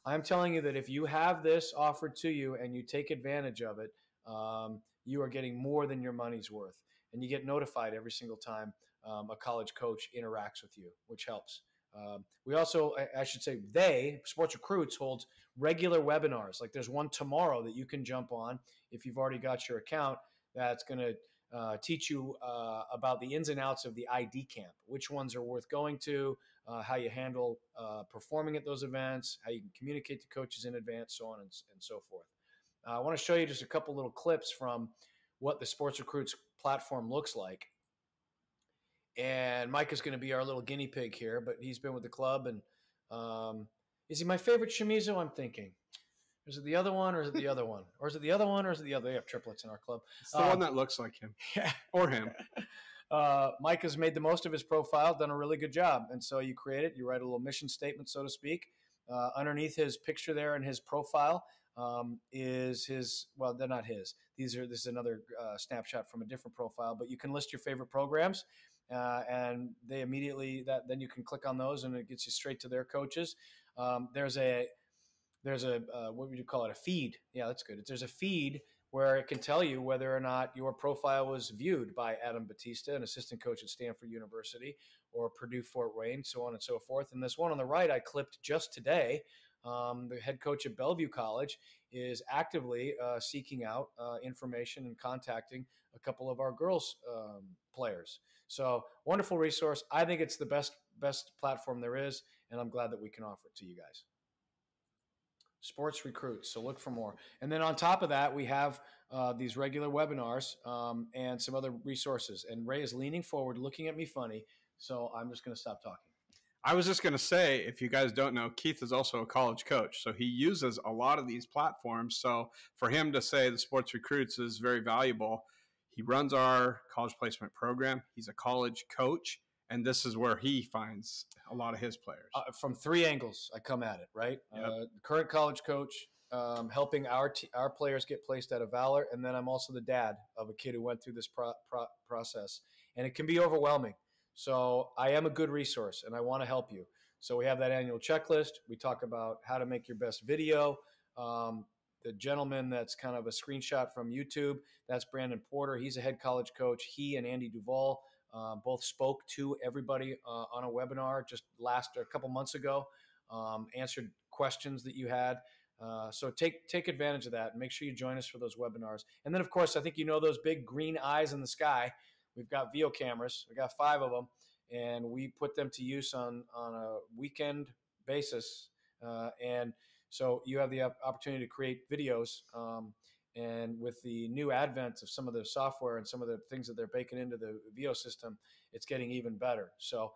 I'm telling you that if you have this offered to you and you take advantage of it, you are getting more than your money's worth. And you get notified every single time a college coach interacts with you, which helps. We also, I should say, Sports Recruits, holds regular webinars. Like there's one tomorrow that you can jump on if you've already got your account, that's going to teach you about the ins and outs of the ID camp, which ones are worth going to, how you handle performing at those events, how you can communicate to coaches in advance, so on and so forth. I want to show you just a couple little clips from what the Sports Recruits platform looks like. And Mike is going to be our little guinea pig here, but he's been with the club. And is he my favorite Shimizu? I'm thinking. Is it the other one, or is it the other one? Or is it the other one, or is it the other? They have triplets in our club. It's the one that looks like him. Yeah. Or him. Mike has made the most of his profile, done a really good job. And so you create it. You write a little mission statement, so to speak. Underneath his picture there in his profile is his, well, they're not his. This is another snapshot from a different profile. But you can list your favorite programs. And they immediately, then you can click on those and it gets you straight to their coaches. There's a what would you call it? A feed. Yeah, that's good. There's a feed where it can tell you whether or not your profile was viewed by Adam Batista, an assistant coach at Stanford University, or Purdue Fort Wayne, so on and so forth. And this one on the right I clipped just today. The head coach at Bellevue College is actively seeking out information and contacting a couple of our girls players. So wonderful resource. I think it's the best platform there is, and I'm glad that we can offer it to you guys. Sports recruits, so look for more. And then on top of that, we have these regular webinars and some other resources. And Ray is leaning forward, looking at me funny, so I'm just going to stop talking. I was just going to say, if you guys don't know, Keith is also a college coach, so he uses a lot of these platforms. So for him to say the sports recruits is very valuable, he runs our college placement program. He's a college coach, and this is where he finds a lot of his players. From three angles, I come at it, right? Yep. Current college coach, helping our players get placed out of Valor, and then I'm also the dad of a kid who went through this process, and it can be overwhelming. So I am a good resource, and I want to help you. So we have that annual checklist. We talk about how to make your best video. The gentleman that's kind of a screenshot from YouTube, that's Brandon Porter. He's a head college coach. He and Andy Duvall both spoke to everybody on a webinar just a couple months ago, answered questions that you had. So take advantage of that and make sure you join us for those webinars. And then, of course, I think you know those big green eyes in the sky. We've got VO cameras. We got 5 of them, and we put them to use on a weekend basis. And so you have the opportunity to create videos. And with the new advent of some of the software and some of the things that they're baking into the VO system, it's getting even better. So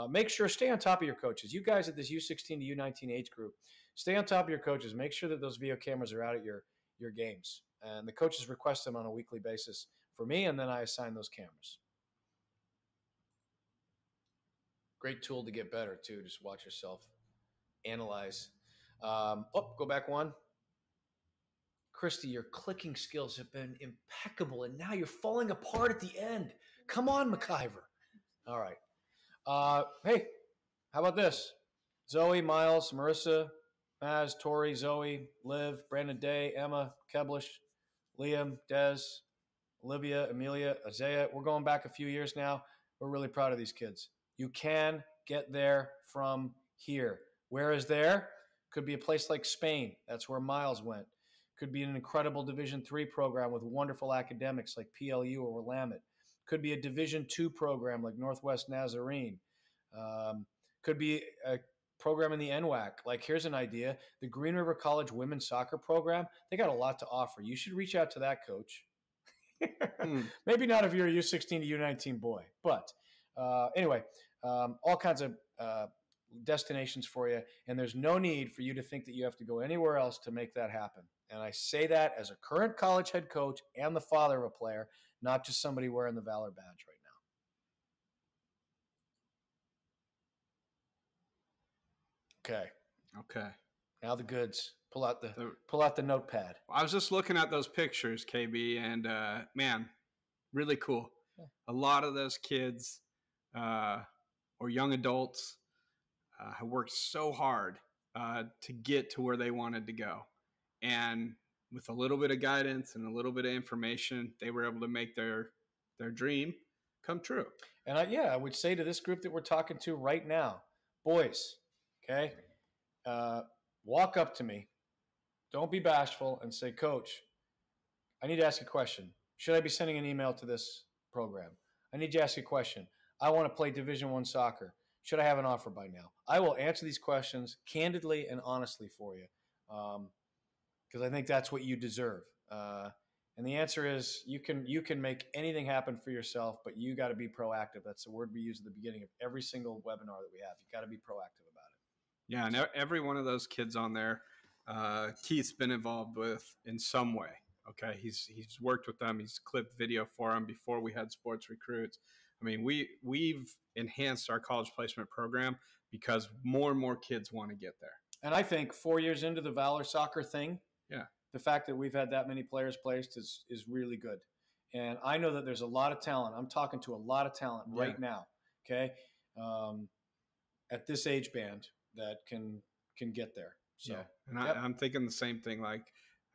make sure, stay on top of your coaches. You guys at this U16-U19 age group, stay on top of your coaches. Make sure that those VO cameras are out at your games. And the coaches request them on a weekly basis for me, and then I assign those cameras. Great tool to get better, too. Just watch yourself. Analyze. Go back one. Christy, your clicking skills have been impeccable, and now you're falling apart at the end. Come on, McIver. All right. Hey, how about this? Zoe, Miles, Marissa, Maz, Tori, Zoe, Liv, Brandon Day, Emma, Keblish, Liam, Des, Olivia, Amelia, Isaiah. We're going back a few years now. We're really proud of these kids. You can get there from here. Where is there? Could be a place like Spain. That's where Miles went. Could be an incredible Division III program with wonderful academics like PLU or Willamette. Could be a Division II program like Northwest Nazarene. Could be a program in the NWAC. Like, here's an idea. The Green River College women's soccer program, they got a lot to offer. You should reach out to that coach. Maybe not if you're a U16-U19 boy. But anyway, all kinds of destinations for you. And there's no need for you to think that you have to go anywhere else to make that happen. And I say that as a current college head coach and the father of a player, not just somebody wearing the Valor badge right now. Okay. Now the goods. Pull out the notepad. I was just looking at those pictures, KB, and man, really cool. Yeah. A lot of those kids or young adults have worked so hard to get to where they wanted to go. And with a little bit of guidance and a little bit of information, they were able to make their dream come true. And I would say to this group that we're talking to right now, boys, okay, walk up to me. Don't be bashful and say, Coach, I need to ask a question. Should I be sending an email to this program? I need to ask you a question. I want to play Division I soccer. Should I have an offer by now? I will answer these questions candidly and honestly for you. Because I think that's what you deserve. And the answer is you can make anything happen for yourself, but you got to be proactive. That's the word we use at the beginning of every single webinar that we have. You got to be proactive about it. Yeah, and every one of those kids on there, Keith's been involved with in some way. Okay, he's worked with them. He's clipped video for them before we had sports recruits. I mean, we've enhanced our college placement program because more and more kids want to get there. And I think 4 years into the Valor soccer thing, yeah, the fact that we've had that many players placed is really good. And I know that there's a lot of talent. I'm talking to a lot of talent right now, okay, at this age band that can get there. So, yeah. And I'm thinking the same thing. Like,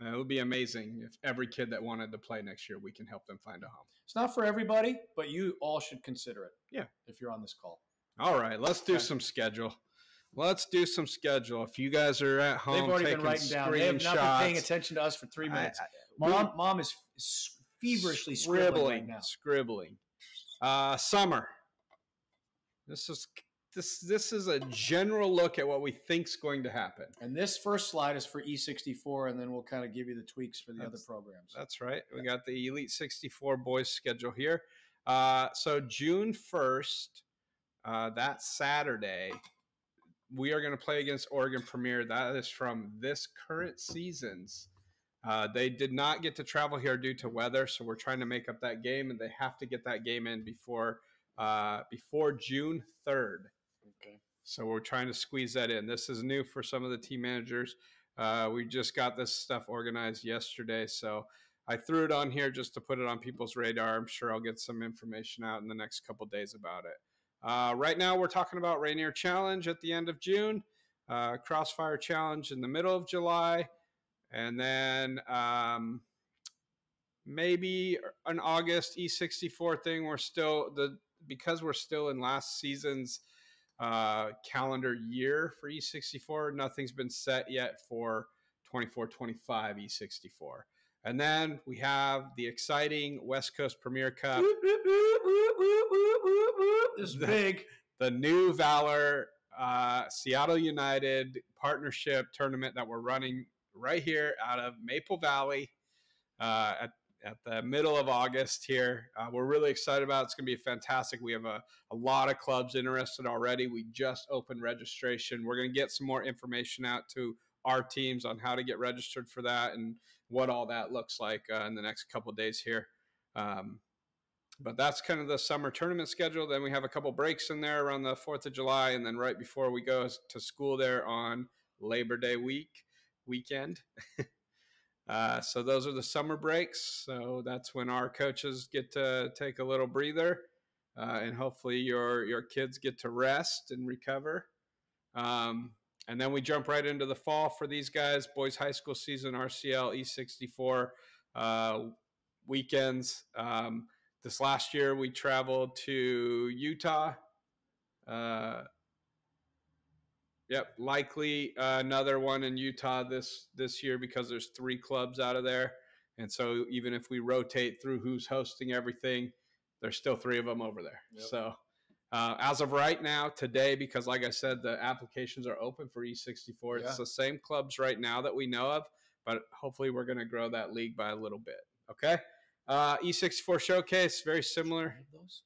It would be amazing if every kid that wanted to play next year, we can help them find a home. It's not for everybody, but you all should consider it. Yeah. If you're on this call. All right, let's do some schedule. Let's do some schedule. If you guys are at home, they've already been writing down. They have not been paying attention to us for 3 minutes. Mom is feverishly scribbling right now. Scribbling. Summer. This is a general look at what we think's going to happen. And this first slide is for E64, and then we'll kind of give you the tweaks for the other programs. That's right. We got the Elite 64 boys schedule here. So June 1st, that Saturday, we are going to play against Oregon Premier. That is from this current season's. They did not get to travel here due to weather, so we're trying to make up that game, and they have to get that game in before June 3rd. Okay. So we're trying to squeeze that in. This is new for some of the team managers. We just got this stuff organized yesterday, so I threw it on here just to put it on people's radar. I'm sure I'll get some information out in the next couple days about it. Right now, we're talking about Rainier Challenge at the end of June, Crossfire Challenge in the middle of July, and then maybe an August E64 thing. Because we're still in last season's calendar year for E64. Nothing's been set yet for 24-25 E64. And then we have the exciting West Coast Premier Cup. This is big. The New Valor Seattle United partnership tournament that we're running right here out of Maple Valley at the middle of August here. We're really excited about it. It's going to be fantastic. We have a lot of clubs interested already. We just opened registration. We're going to get some more information out to our teams on how to get registered for that and what all that looks like in the next couple of days here. But that's kind of the summer tournament schedule. Then we have a couple breaks in there around the 4th of July, and then right before we go to school there on Labor Day weekend. So those are the summer breaks. So that's when our coaches get to take a little breather, and hopefully your kids get to rest and recover. And then we jump right into the fall for these guys, boys high school season, RCL, E64 weekends. This last year we traveled to Utah. Likely another one in Utah this year because there's 3 clubs out of there. And so even if we rotate through who's hosting everything, there's still 3 of them over there. Yep. So as of right now, today, because like I said, the applications are open for E64. It's the same clubs right now that we know of, but hopefully we're going to grow that league by a little bit. Okay. E64 Showcase, very similar. Those?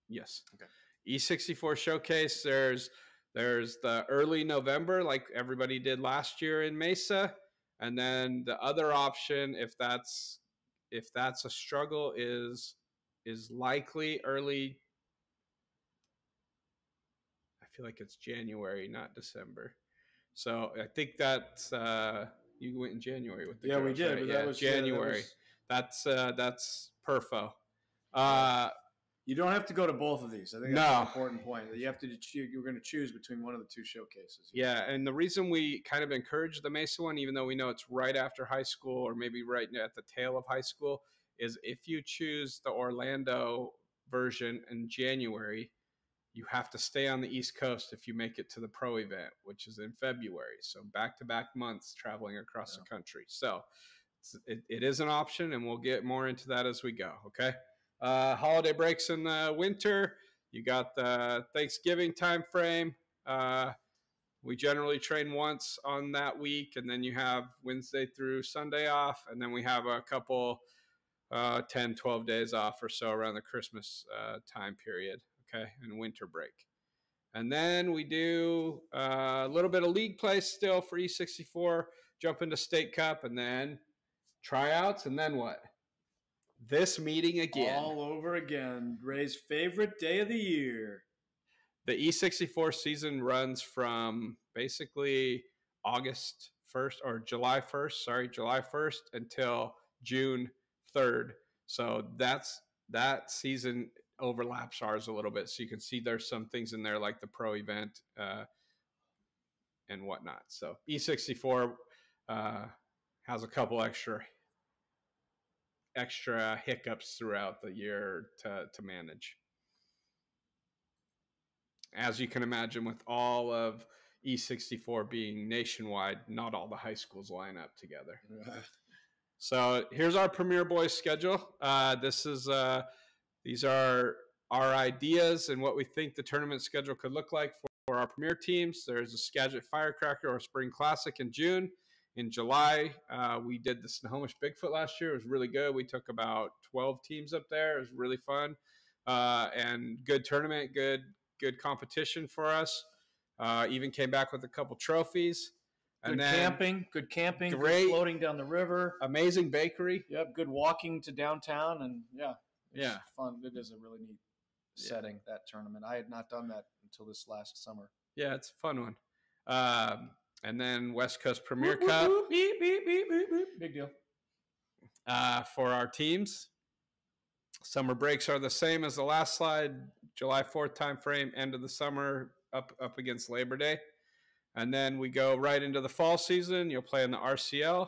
Yes. Okay. E64 Showcase, there's the early November, like everybody did last year in Mesa. And then the other option, if that's a struggle, is likely early. I feel like it's January, not December. So I think that's you went in January with the girls, we did. Right? But yeah, that was January. That's Perfo. You don't have to go to both of these. I think that's an important point. You have to you're going to choose between one of the 2 showcases. Yeah, and the reason we kind of encourage the Mesa one, even though we know it's right after high school or maybe right at the tail of high school, is if you choose the Orlando version in January, you have to stay on the East Coast if you make it to the pro event, which is in February. So back-to-back months traveling across the country. So it is an option, and we'll get more into that as we go, okay? Holiday breaks in the winter. You got the Thanksgiving time frame. We generally train once on that week, and then you have Wednesday through Sunday off, and then we have a couple 10, 12 days off or so around the Christmas time period, okay, and winter break. And then we do a little bit of league play still for E64, jump into State Cup, and then tryouts, and then what? This meeting again. All over again. Ray's favorite day of the year. The E64 season runs from basically August 1st or July 1st until June 3rd. So that season overlaps ours a little bit. So you can see there's some things in there like the pro event and whatnot. So E64 has a couple extra hiccups throughout the year to manage. As you can imagine, with all of E64 being nationwide, not all the high schools line up together. So here's our Premier Boys schedule. These are our ideas and what we think the tournament schedule could look like for our Premier teams. There's a Skagit Firecracker or Spring Classic in June. In July, we did the Snohomish Bigfoot last year. It was really good. We took about 12 teams up there. It was really fun and good tournament, good competition for us. Even came back with a couple trophies. Good camping, great, good floating down the river. Amazing bakery. Yep, good walking to downtown, and it's fun. It is a really neat setting, that tournament. I had not done that until this last summer. Yeah, it's a fun one. And then West Coast Premier Cup. Whoop, beep, beep, beep, beep, beep. Big deal. For our teams, summer breaks are the same as the last slide. July 4th time frame, end of the summer, up against Labor Day. And then we go right into the fall season. You'll play in the RCL.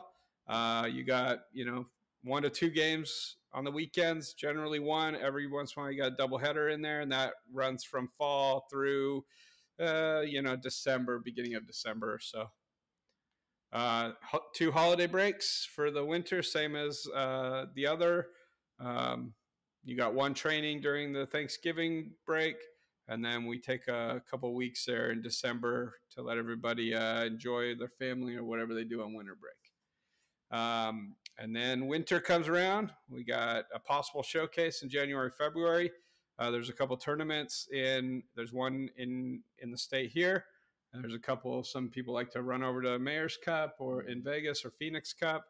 You got, 1 to 2 games on the weekends, generally one. Every once in a while, you got a doubleheader in there, and that runs from fall through, December, beginning of December or so. 2 holiday breaks for the winter, same as the other. You got 1 training during the Thanksgiving break. And then we take a couple weeks there in December to let everybody enjoy their family or whatever they do on winter break. And then winter comes around. We got a possible showcase in January, February. There's a couple tournaments there's one in the state here. And there's a couple, some people like to run over to Mayor's Cup or in Vegas or Phoenix Cup.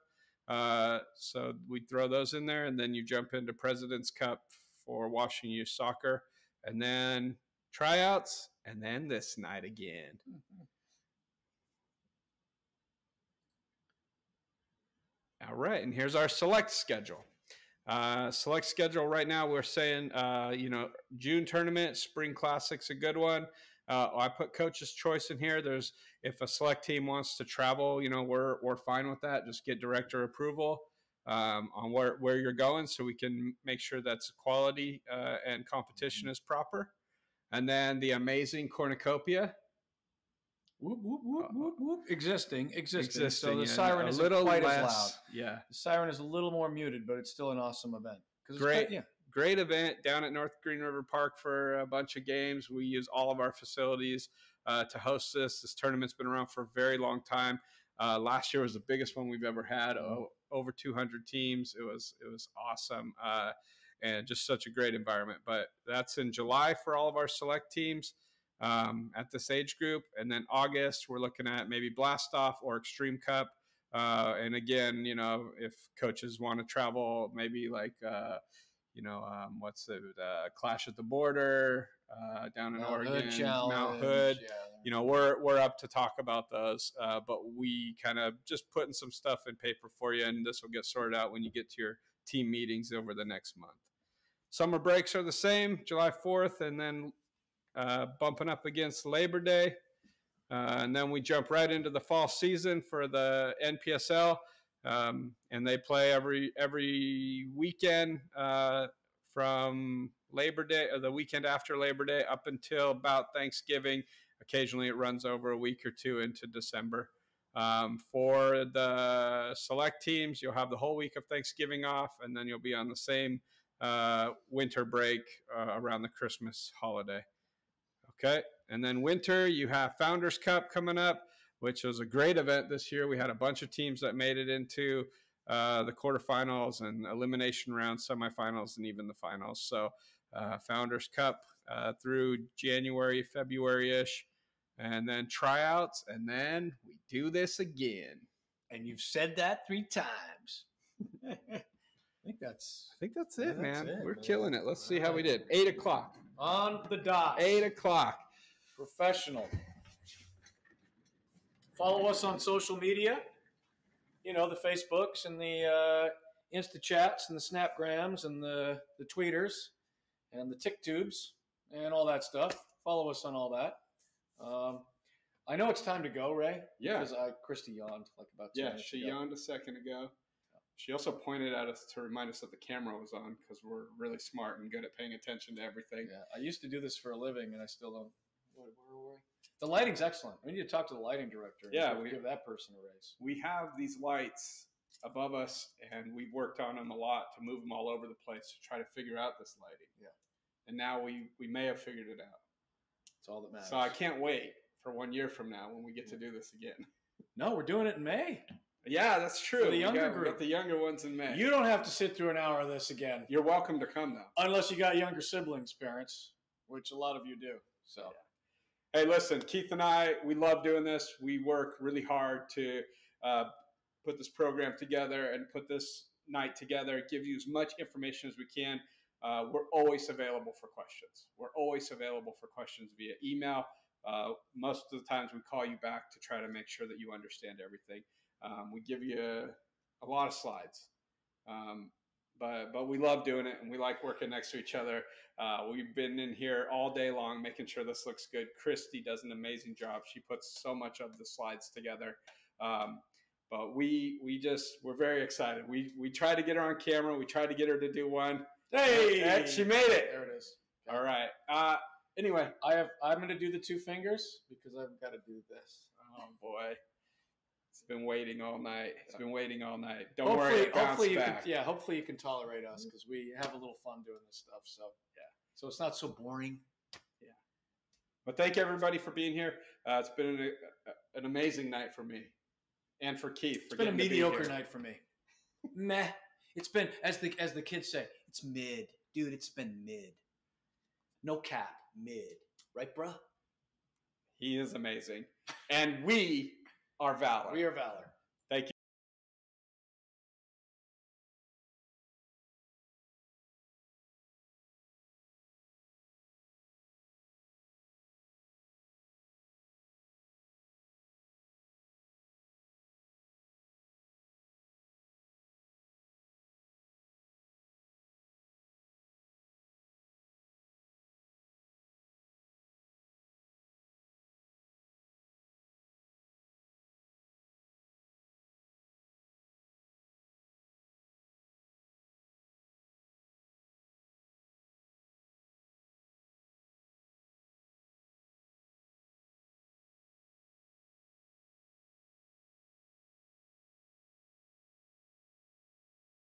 So we throw those in there, and then you jump into President's Cup for Washington Youth Soccer. And then tryouts, and then this night again. All right, and here's our select schedule. Select schedule right now, we're saying, June tournament, Spring Classic's a good one. I put coach's choice in here. If a select team wants to travel, we're fine with that. Just get director approval on where you're going, so we can make sure that's quality and competition is proper. And then the amazing cornucopia. Whoop, whoop, whoop, whoop, whoop. Existing. So the yeah, siren isn't quite as loud. Yeah. The siren is a little more muted, but it's still an awesome event. Great event down at North Green River Park for a bunch of games. We use all of our facilities to host this. This tournament's been around for a very long time. Last year was the biggest one we've ever had. Over 200 teams. It was awesome. And just such a great environment. But that's in July for all of our select teams at this age group. And then August, we're looking at maybe Blast Off or Extreme Cup. And again, if coaches want to travel, maybe like, what's the Clash at the Border down in Oregon, Mount Hood. Yeah. We're up to talk about those, but we kind of just putting some stuff in paper for you, and this will get sorted out when you get to your team meetings over the next month. Summer breaks are the same, July 4th, and then bumping up against Labor Day. And then we jump right into the fall season for the NPSL. And they play every weekend from Labor Day, or the weekend after Labor Day, up until about Thanksgiving. Occasionally it runs over a week or two into December. For the select teams, you'll have the whole week of Thanksgiving off, and then you'll be on the same winter break around the Christmas holiday. Okay, and then winter, you have Founders Cup coming up, which was a great event this year. We had a bunch of teams that made it into the quarterfinals and elimination rounds, semifinals, and even the finals. So Founders Cup through January, February-ish, and then tryouts, and then we do this again. And you've said that 3 times. I think that's it, man. We're killing it. Let's see how we did. 8 o'clock. On the dot. 8 o'clock. Professional. Follow us on social media. The Facebooks and the Insta chats and the Snapgrams and the tweeters and the TikTubes and all that stuff. Follow us on all that. I know it's time to go, Ray. Yeah. Because Christy yawned like about 2 minutes she ago. yawned a second ago. She also pointed at us to remind us that the camera was on because we're really smart and good at paying attention to everything. Yeah, I used to do this for a living, and I still don't. Where were we? The lighting's excellent. We need to talk to the lighting director. And give that person a raise. We have these lights above us, and we've worked on them a lot to move them all over the place to try to figure out this lighting. Yeah. And now we may have figured it out. That's all that matters. So I can't wait for 1 year from now when we get to do this again. No, we're doing it in May. Yeah, that's true. For the younger group. We got the younger ones in May. You don't have to sit through an hour of this again. You're welcome to come, though. Unless you got younger siblings, parents, which a lot of you do. So, Hey, listen, Keith and I, we love doing this. We work really hard to put this program together and put this night together, give you as much information as we can. We're always available for questions. We're always available for questions via email. Most of the times we call you back to try to make sure that you understand everything. We give you a lot of slides, but we love doing it, and we like working next to each other. We've been in here all day long making sure this looks good. Christy does an amazing job. She puts so much of the slides together. But we're very excited. We tried to get her on camera. We tried to get her to do one. Hey, she made it. There it is. Okay. All right. Anyway, I'm going to do the 2 fingers because I've got to do this. Oh boy. It's been waiting all night. Don't worry. Hopefully you can tolerate us because we have a little fun doing this stuff. So so it's not so boring. Yeah. But thank everybody for being here. It's been an amazing night for me and for Keith. It's been a mediocre night for me. Meh. It's been as the kids say. It's mid, dude. It's been mid. No cap, mid. Right, bruh? He is amazing, and we are Valor. We are Valor.